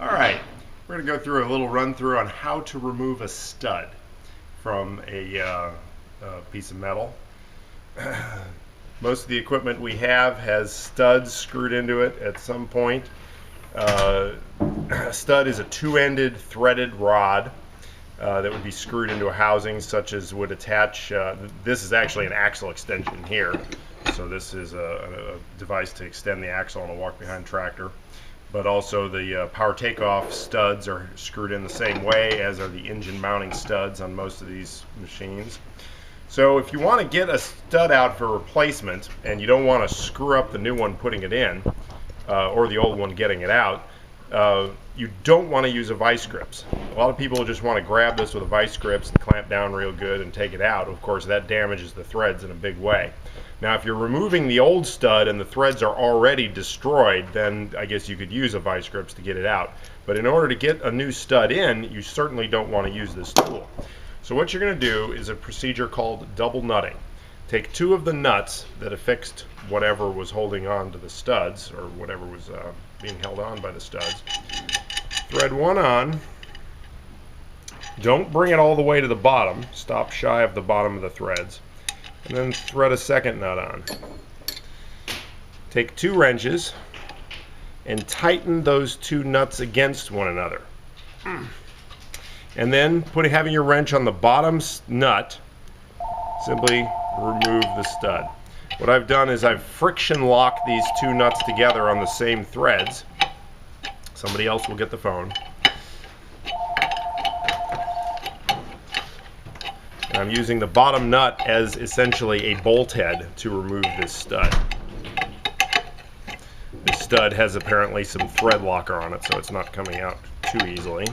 All right, we're going to go through a little run through on how to remove a stud from a piece of metal. Most of the equipment we have has studs screwed into it at some point. A stud is a two-ended threaded rod that would be screwed into a housing, such as would attach. This is actually an axle extension here, so this is a device to extend the axle on a walk-behind tractor. But also the power takeoff studs are screwed in the same way, as are the engine mounting studs on most of these machines. So if you want to get a stud out for replacement and you don't want to screw up the new one putting it in, or the old one getting it out, you don't want to use a vice grips. A lot of people just want to grab this with a vice grips and clamp down real good and take it out. Of course, that damages the threads in a big way. Now, if you're removing the old stud and the threads are already destroyed, then I guess you could use a vice grips to get it out. But in order to get a new stud in, you certainly don't want to use this tool. So what you're going to do is a procedure called double nutting. Take two of the nuts that affixed whatever was holding on to the studs, or whatever was being held on by the studs. Thread one on. Don't bring it all the way to the bottom. Stop shy of the bottom of the threads. And then thread a second nut on. Take two wrenches and tighten those two nuts against one another. And then having your wrench on the bottom nut, simply remove the stud. What I've done is I've friction locked these two nuts together on the same threads. Somebody else will get the phone. And I'm using the bottom nut as essentially a bolt head to remove this stud. This stud has apparently some thread locker on it, so it's not coming out too easily.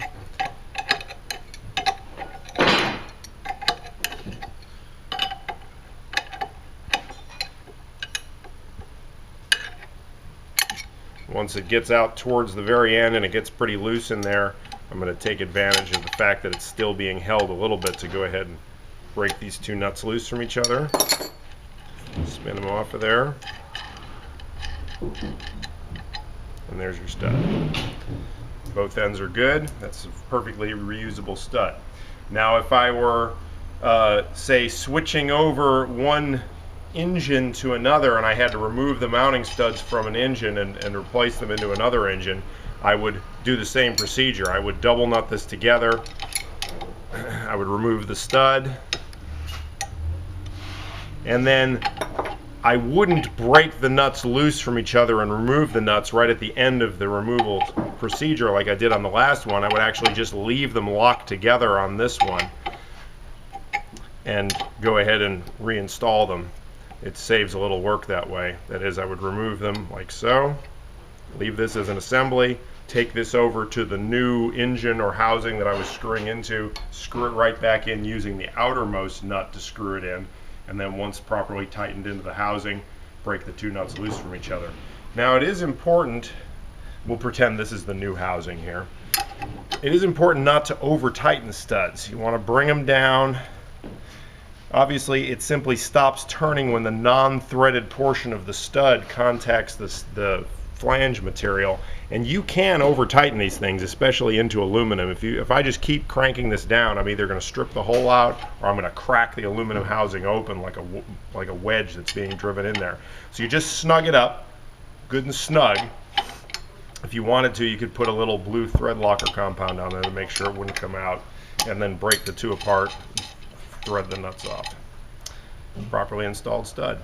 Once it gets out towards the very end and it gets pretty loose in there, I'm going to take advantage of the fact that it's still being held a little bit to go ahead and break these two nuts loose from each other. Spin them off of there. And there's your stud. Both ends are good. That's a perfectly reusable stud. Now if I were, say, switching over one engine to another and I had to remove the mounting studs from an engine and replace them into another engine, I would do the same procedure. I would double nut this together. I would remove the stud, and then I wouldn't break the nuts loose from each other and remove the nuts right at the end of the removal procedure like I did on the last one. I would actually just leave them locked together on this one and go ahead and reinstall them. It saves a little work that way. That is, I would remove them like so, leave this as an assembly, take this over to the new engine or housing that I was screwing into, screw it right back in using the outermost nut to screw it in, and then once properly tightened into the housing, break the two nuts loose from each other. Now it is important, we'll pretend this is the new housing here, it is important not to over tighten studs. You want to bring them down. Obviously, it simply stops turning when the non-threaded portion of the stud contacts the flange material, and you can over tighten these things, especially into aluminum. If I just keep cranking this down, I'm either going to strip the hole out or I'm going to crack the aluminum housing open like a wedge that's being driven in there. So you just snug it up, good and snug. If you wanted to, you could put a little blue thread locker compound on there to make sure it wouldn't come out, and then break the two apart. Thread the nuts off. Properly installed stud.